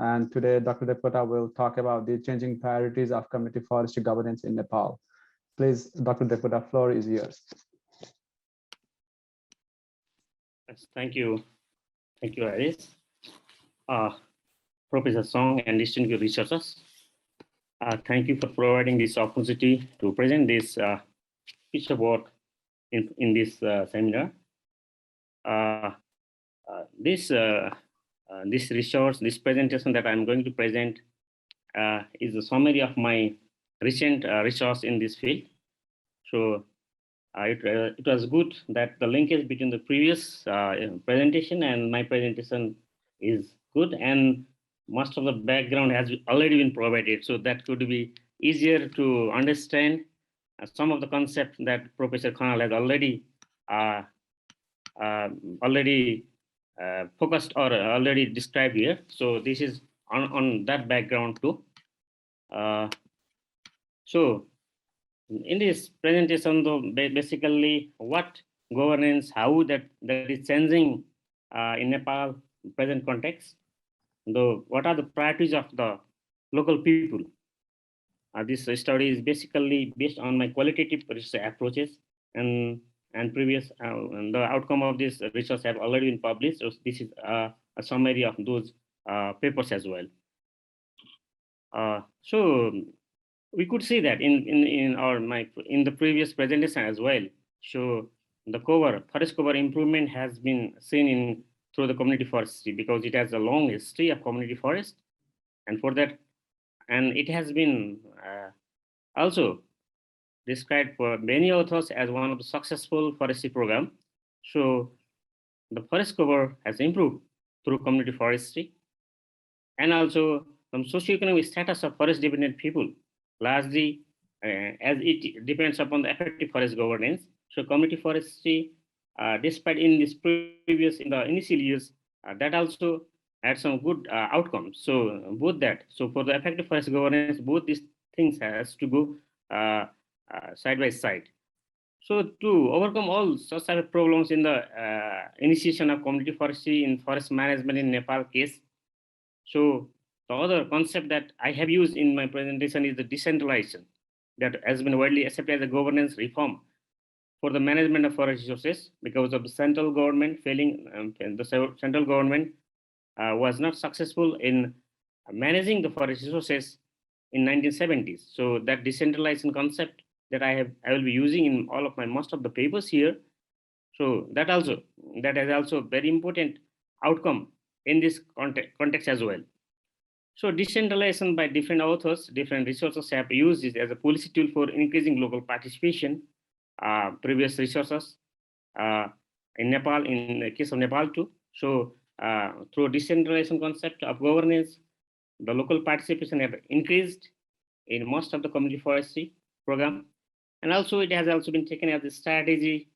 and today Dr. Devkota will talk about the changing priorities of community forestry governance in Nepal. Please, Dr. Devkota, floor is yours. Yes, thank you, Aris, Professor Song, and distinguished researchers. Thank you for providing this opportunity to present this piece of work in this seminar. This resource, this presentation that I'm going to present is a summary of my recent research in this field. So it was good that the linkage between the previous presentation and my presentation is good, and most of the background has already been provided, so that could be easier to understand some of the concepts that Professor Khanal has already focused or already described here. So this is on that background too. So in this presentation, though, basically what governance, how that is changing in Nepal present context, though what are the priorities of the local people. This study is basically based on my qualitative research approaches, and previous and the outcome of this research have already been published. So this is a summary of those papers as well. So we could see that in the previous presentation as well. So the forest cover improvement has been seen through the community forestry, because it has a long history of community forest, and for that, and it has been also described for many authors as one of the successful forestry program. So the forest cover has improved through community forestry, and also some socioeconomic status of forest dependent people, largely as it depends upon the effective forest governance. So community forestry, despite in the initial years, that also had some good outcomes. So both that, so for the effective forest governance, both these things has to go side by side. So to overcome all such type of problems in the initiation of community forestry in forest management in Nepal case, so the other concept that I have used in my presentation is the decentralization, that has been widely accepted as a governance reform for the management of forest resources, because of the central government failing. The central government was not successful in managing the forest resources in 1970s. So that decentralization concept that I will be using in all of my most of the papers here. So that is also very important outcome in this context as well. So decentralization by different authors, different resources have used it as a policy tool for increasing local participation. Previous resources in Nepal, in the case of Nepal too. So through decentralization concept of governance, the local participation have increased in most of the community forestry program. And also it has also been taken as a strategy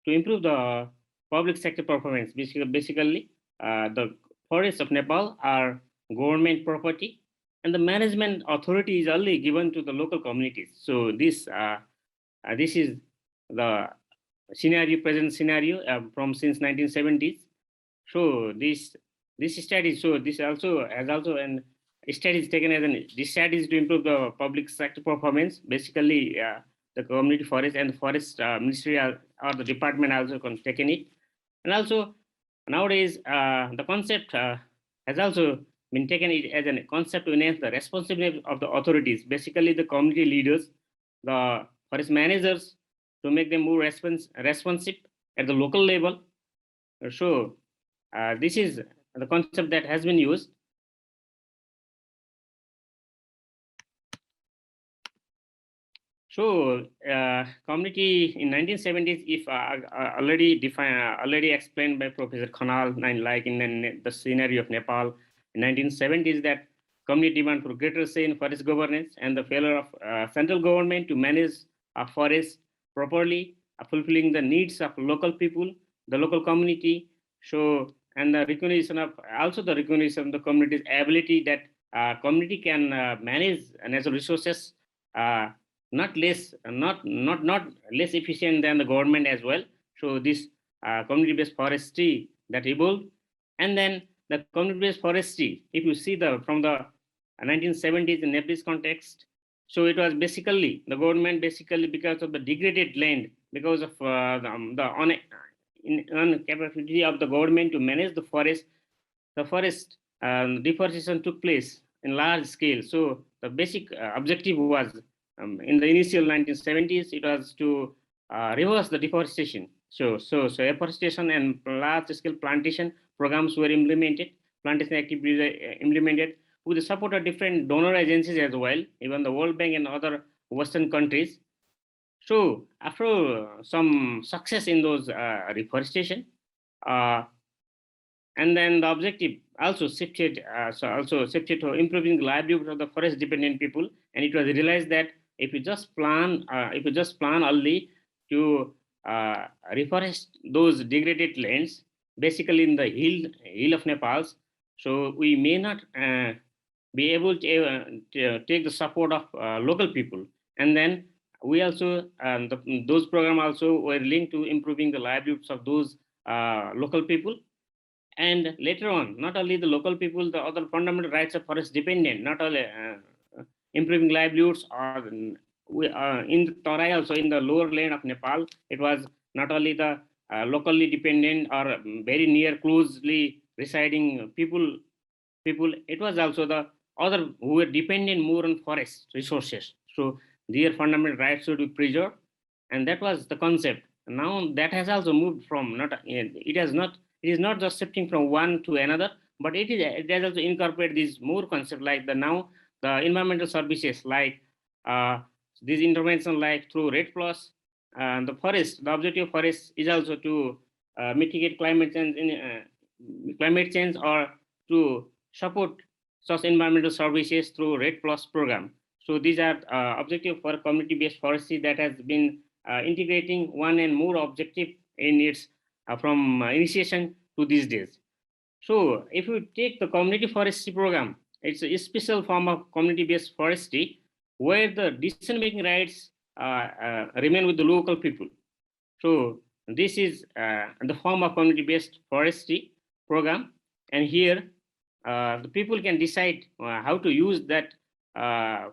to improve the public sector performance. Basically, the forests of Nepal are government property, and the management authority is only given to the local communities. So this is the present scenario from since 1970s. So this study, so this also has also an study is taken as this study is to improve the public sector performance. Basically, the community forest and the forest ministry or the department also taken it. And also nowadays the concept has also been taken it as a concept to enhance the responsibility of the authorities, basically the community leaders, the forest managers, to make them more responsive at the local level. So this is the concept that has been used. So community in 1970s, if already explained by Professor Khanal, like in the scenario of Nepal in 1970s, that community demand for greater say in forest governance and the failure of central government to manage forests properly, fulfilling the needs of local people, the local community. So, and the recognition of the community's ability that community can manage natural resources not less efficient than the government as well. So this community-based forestry that evolved, and then the community-based forestry, if you see from the 1970s in Nepalese context, so it was basically the government because of the degraded land, because of the incapacity of the government to manage the forest deforestation took place in large scale. So the basic objective was in the initial 1970s, it was to reverse the deforestation. So afforestation and large scale plantation programs were implemented, plantation activities were implemented with the support of different donor agencies as well, even the World Bank and other Western countries. So after some success in those reforestation, and then the objective also shifted to improving the livelihood of the forest dependent people. And it was realized that if you just plan only to reforest those degraded lands, basically in the hill of Nepal, so we may not be able to take the support of local people. And then we also those programs also were linked to improving the livelihoods of those local people. And later on, not only the local people, the other fundamental rights of forest dependent, not only improving livelihoods, or in the Tarai, also in the lower land of Nepal, it was not only the locally dependent or very near closely residing people, it was also the other who were dependent more on forest resources. So their fundamental rights should be preserved, and that was the concept. Now that has also moved from it is not just shifting from one to another, but it has also incorporated these more concepts like the environmental services, like these interventions like through Red Plus. The forest, the objective of forest is also to mitigate climate change or to support such environmental services through Red Plus program. So these are objective for community-based forestry that has been integrating one and more objective in its from initiation to these days. So if you take the community forestry program, it's a special form of community-based forestry where the decision-making rights remain with the local people. So this is the form of community-based forestry program, and here the people can decide how to use that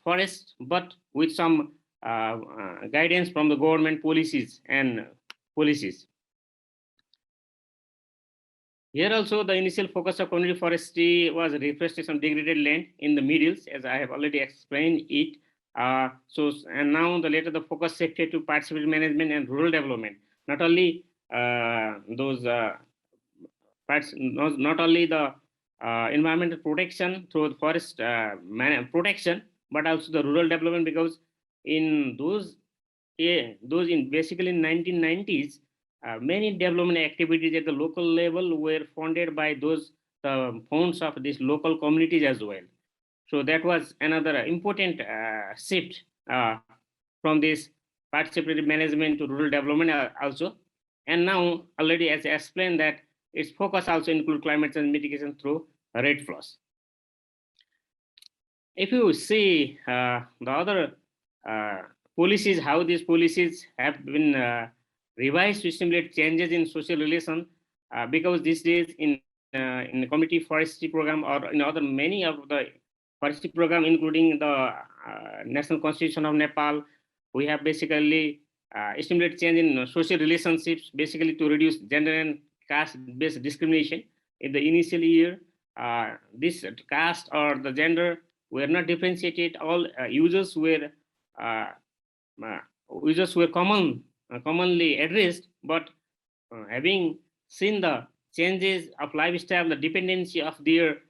forest, but with some guidance from the government policies and policies. Here also the initial focus of community forestry was reforestation of degraded land in the middles, as I have already explained it. And now the later the focus shifted to participatory management and rural development. Not only those parts, not only the environmental protection through the forest protection, but also the rural development, because in those in basically in 1990s, many development activities at the local level were funded by those funds of these local communities as well. So that was another important shift from this participatory management to rural development also. And now already, as I explained, that its focus also include climate change mitigation through Red Plus. If you see the other policies, how these policies have been revised to stimulate changes in social relation, because these days in the community forestry program or in other many of the forestry program, including the National Constitution of Nepal, we have basically stimulate change in social relationships, basically to reduce gender and caste-based discrimination. In the initial year, this caste or the gender were not differentiated. All users were commonly addressed, but having seen the changes of lifestyle, the dependency of their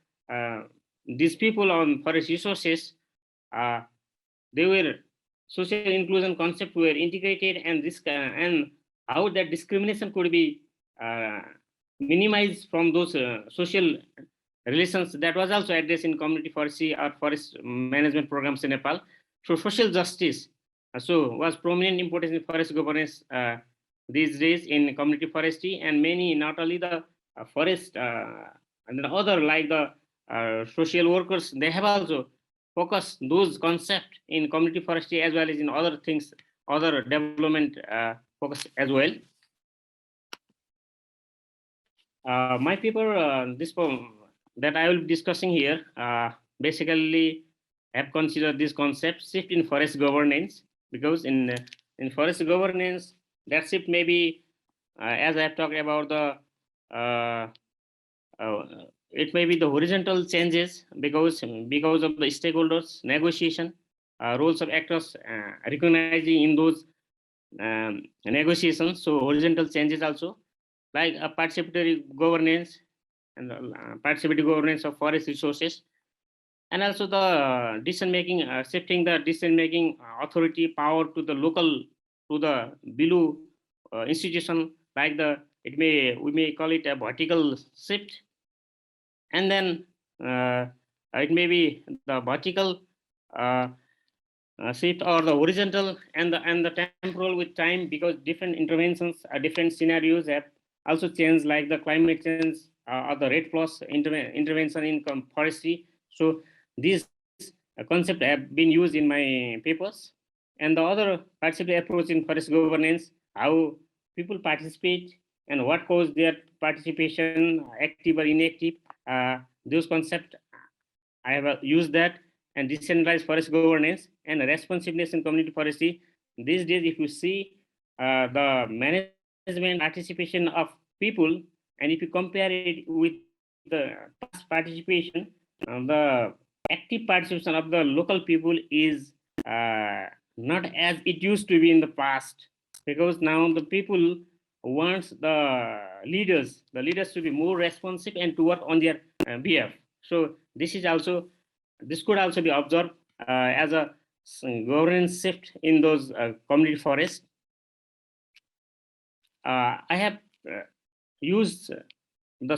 these people on forest resources, they were social inclusion concept were integrated, and this and how that discrimination could be minimized from those social relations, that was also addressed in community forestry or forest management programs in Nepal. So social justice was prominent importance in forest governance these days in community forestry, and many, not only the forest and the other like the social workers, they have also focused those concepts in community forestry as well as in other things, other development focus as well. My paper, that I will be discussing here basically have considered this concept shift in forest governance, because in forest governance, that shift may be, as I have talked about the uh, it may be the horizontal changes, because of the stakeholders negotiation, roles of actors recognizing in those negotiations. So horizontal changes also, like a participatory governance and participatory governance of forest resources, and also the decision making, shifting the decision making authority power to the local, to the below institution, like the, we may call it a vertical shift. And then it may be the vertical uh, shift, or the horizontal and the temporal with time, because different interventions, different scenarios have also changed, like the climate change or the rate plus intervention in forestry. So these concepts have been used in my papers. And the other participatory approach in forest governance, how people participate and what cause their participation, active or inactive, those concepts I have used that. And decentralized forest governance and responsiveness in community forestry. These days, if you see the management participation of people, and if you compare it with the past participation, the active participation of the local people is not as it used to be in the past, because now the people wants the leaders to be more responsive and to work on their behalf. So this could also be observed as a governance shift in those community forests. I have used the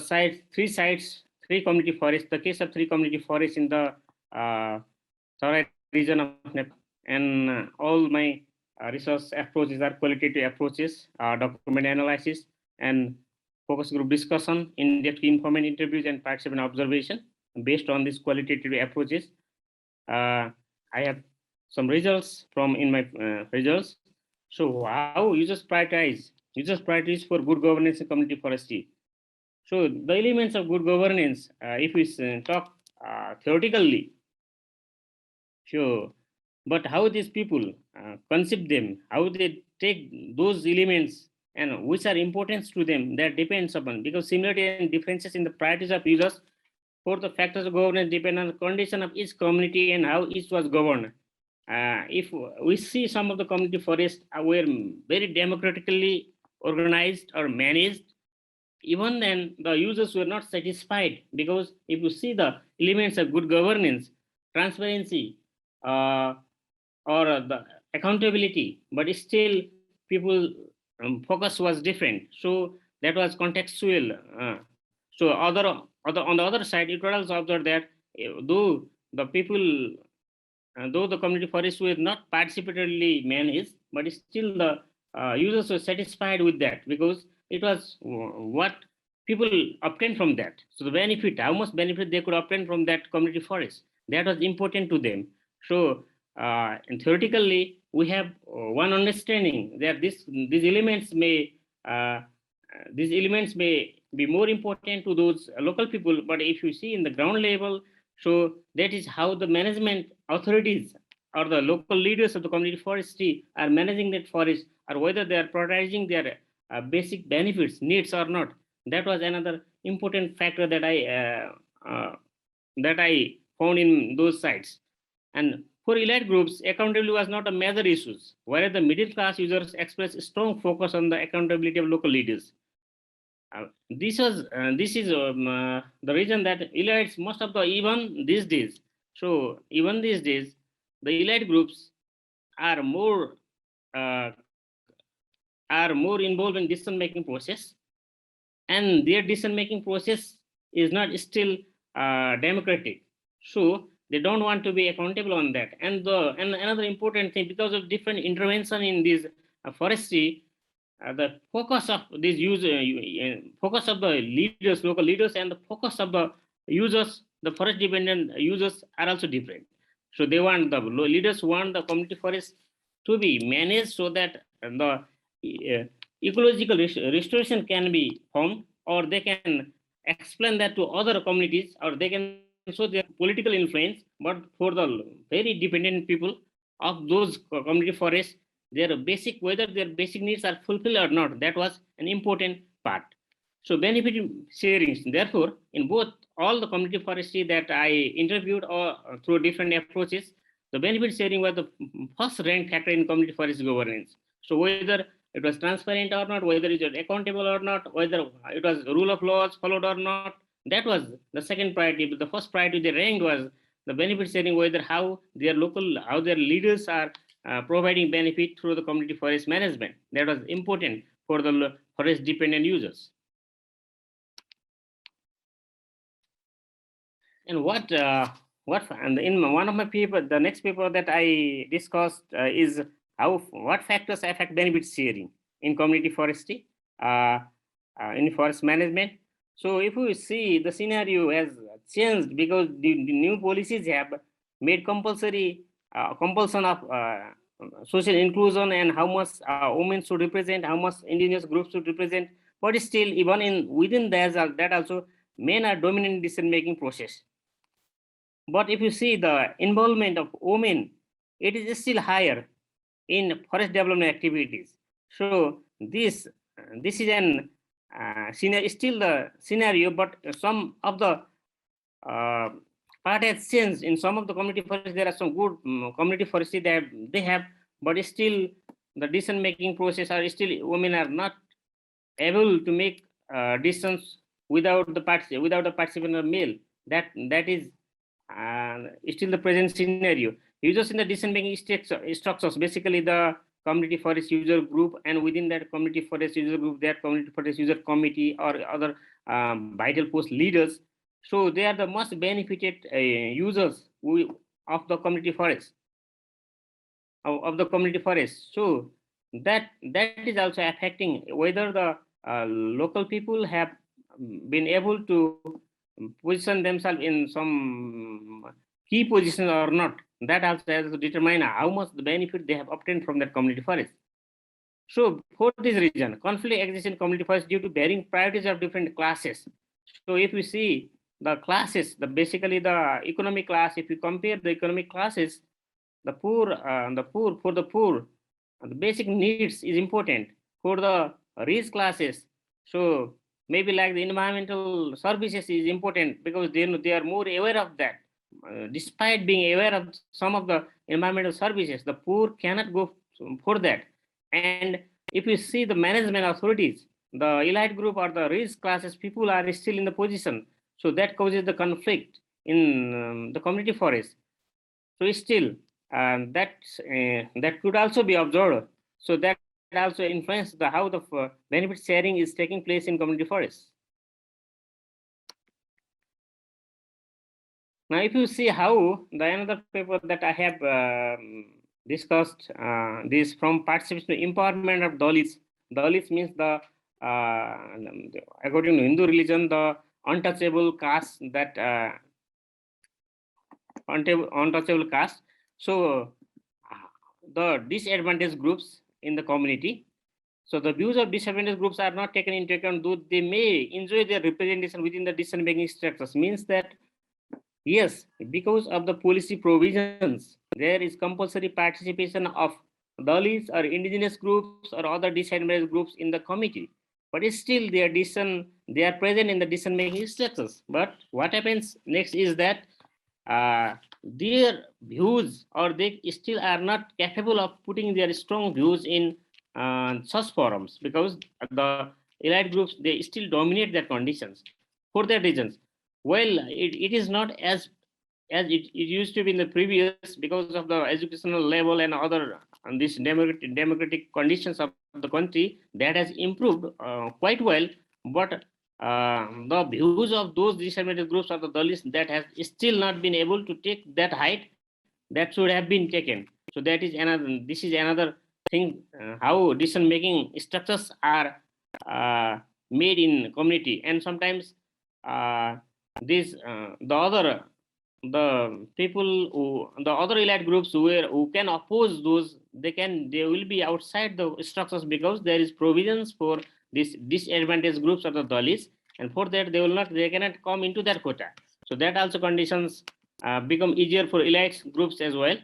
three community forests, the case of three community forests in the Tarai region of Nepal. And all my research approaches are qualitative approaches, document analysis, and focus group discussion, in-depth informant interviews, and participant observation. Based on these qualitative approaches, I have some results from in my results. So how users priorities for good governance in community forestry. So the elements of good governance, if we talk theoretically, sure, but how these people conceive them, how they take those elements and which are important to them, that depends upon, because similarity and differences in the priorities of users for the factors of governance depend on the condition of each community and how each was governed. If we see some of the community forests were very democratically organized or managed, even then the users were not satisfied, because if you see the elements of good governance, transparency, uh, or the accountability, but still people focus was different. So that was contextual. So on the other side, it was also observed that though the people, though the community forests were not participatorily managed, but still the users were satisfied with that, because it was what people obtained from that. So the benefit, how much benefit they could obtain from that community forest, that was important to them. So and theoretically, we have one understanding that these elements may be more important to those local people. But if you see in the ground level, so that is how the management authorities or the local leaders of the community forestry are managing that forest, or whether they are prioritizing their basic benefits, needs or not. That was another important factor that I found in those sites. And for elite groups, accountability was not a major issue, whereas the middle class users expressed strong focus on the accountability of local leaders. This is the reason that elites, most of the, even these days, so even these days, the elite groups are uh, more involved in decision making process, and their decision making process is not still democratic. So they don't want to be accountable on that. And another important thing, because of different intervention in this forestry, the focus of these focus of the leaders, local leaders, and the focus of the users, the forest dependent users, are also different. So they want, the leaders want the community forest to be managed so that the ecological restoration can be formed, or they can explain that to other communities, or they can show their political influence, but for the very dependent people of those community forests, their basic, whether their basic needs are fulfilled or not, that was an important part. So benefit sharing, therefore, in both all the community forestry that I interviewed or through different approaches, the benefit sharing was the first ranked factor in community forest governance. So whether it was transparent or not, whether it was accountable or not, whether it was rule of laws followed or not, that was the second priority. But the first priority they ranked was the benefit sharing, whether how their local, how their leaders are providing benefit through the community forest management. That was important for the forest dependent users. And and in one of my paper, the next paper that I discussed is what factors affect benefit sharing in community forestry, in forest management. So if we see, the scenario has changed because the new policies have made compulsory compulsion of social inclusion, and how much women should represent, how much indigenous groups should represent. But still, even in within that also, men are dominant decision making process. But if you see the involvement of women, it is still higher in forest development activities. So this is an scenario, still the scenario, but some of the part has changed. In some of the community forests, there are some good community forestry that they have, but still the decision making process are still, women are not able to make decisions without the participation of male. That is still the present scenario. Users in the decision making structures, basically the community forest user group, and within that community forest user group, their community forest user committee or other vital post leaders. So they are the most benefited users of the community forest, of the community forest. So that is also affecting whether the local people have been able to position themselves in some key position or not. That also has to determine how much the benefit they have obtained from that community forest. So for this reason, conflict exists in community forest due to varying priorities of different classes. So if we see the classes, basically the economic class, if you compare the economic classes, the poor, for the poor, the basic needs is important. For the rich classes, so maybe like the environmental services is important, because they are more aware of that. Despite being aware of some of the environmental services, the poor cannot go for that. And if you see the management authorities, the elite group or the rich classes people are still in the position. So that causes the conflict in the community forest. So still, that could also be observed. So that also influences how the benefit sharing is taking place in community forests. Now, if you see how the another paper that I have discussed, this from participation empowerment of Dalits. Dalits means the according to Hindu religion, the untouchable caste, that untouchable caste. So the disadvantaged groups in the community. So the views of disadvantaged groups are not taken into account, though they may enjoy their representation within the decision-making structures. Means that yes, because of the policy provisions, there is compulsory participation of Dalits or indigenous groups or other disadvantaged groups in the committee. But still they are present in the decision-making structures. But what happens next is that their views, or they still are not capable of putting their strong views in such forums, because the elite groups, they still dominate their conditions for their reasons. Well, it is not as it used to be in the previous, because of the educational level and other and this democratic conditions of the country, that has improved quite well. But the views of those disadvantaged groups of the Dalits, that has still not been able to take that height that should have been taken. So that is another. This is another thing, how decision making structures are made in community, and sometimes the people the other elite groups who can oppose those, they will be outside the structures, because there is provisions for these disadvantaged groups of the Dalits, and for that they cannot come into that quota. So that also conditions become easier for elite groups as well.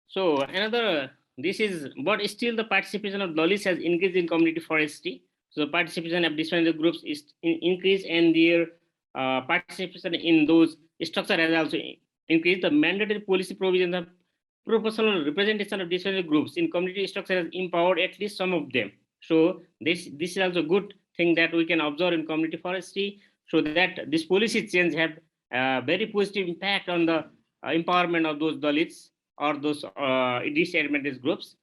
So another, this is, but still the participation of Dalits has increased in community forestry. So the participation of different groups is increased, and their participation in those structure has also increased. The mandatory policy provisions of proportional representation of different groups in community structure has empowered at least some of them. So this is also a good thing that we can observe in community forestry, so that this policy change have very positive impact on the empowerment of those Dalits or those disadvantaged groups.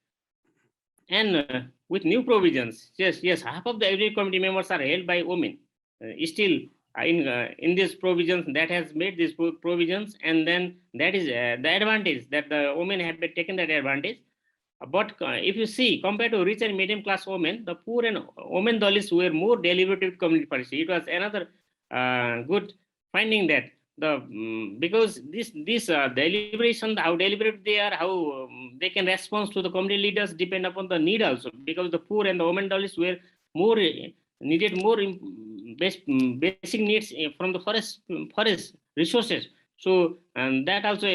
And with new provisions, yes, half of the every committee members are held by women. Still, in these provisions, that has made these provisions, and then that is the advantage that the women have been taken that advantage. But if you see, compared to rich and medium class women, the poor and women Dalits were more deliberative community policy. It was another good finding that because this deliberation, how deliberate they are, how they can respond to the community leaders depend upon the need also, because the poor and the women Dalits were more needed more basic needs from the forest resources. So and that also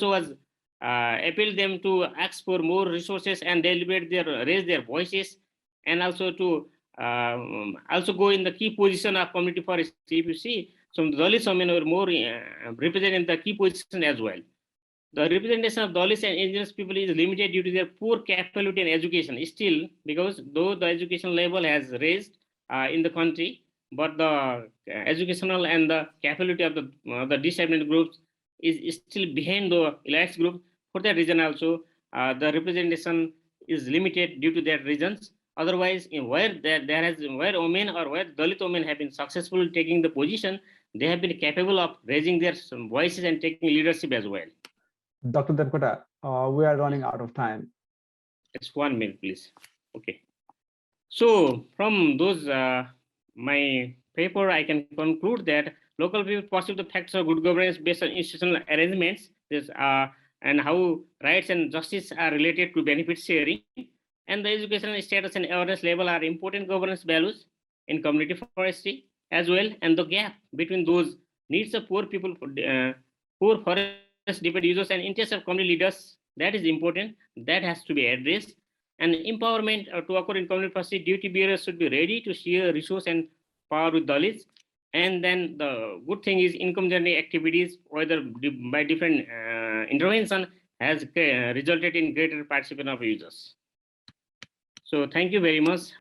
was appeal them to ask for more resources and deliberate raise their voices, and also to also go in the key position of community forest. If you see, some Dalits women were more represented in the key position as well. The representation of Dalits and indigenous people is limited due to their poor capability and education. Still, because though the education level has raised in the country, but the educational and the capability of the disadvantaged groups is still behind the elite group. For that reason also, the representation is limited due to that reasons. Otherwise, where women or where Dalit women have been successful taking the position, they have been capable of raising their voices and taking leadership as well. Dr. Devkota, we are running out of time. It's 1 minute, please. Okay. So from those my paper, I can conclude that local people perceive the factors of good governance based on institutional arrangements, and how rights and justice are related to benefit sharing, and the educational status and awareness level are important governance values in community forestry as well, and the gap between those needs of poor people, poor forest dependent users and interests of community leaders, that is important, that has to be addressed. And empowerment to occur in community forestry, duty bearers should be ready to share resource and power with Dalits. And then the good thing is income generating activities, whether by different intervention, has resulted in greater participation of users. So thank you very much.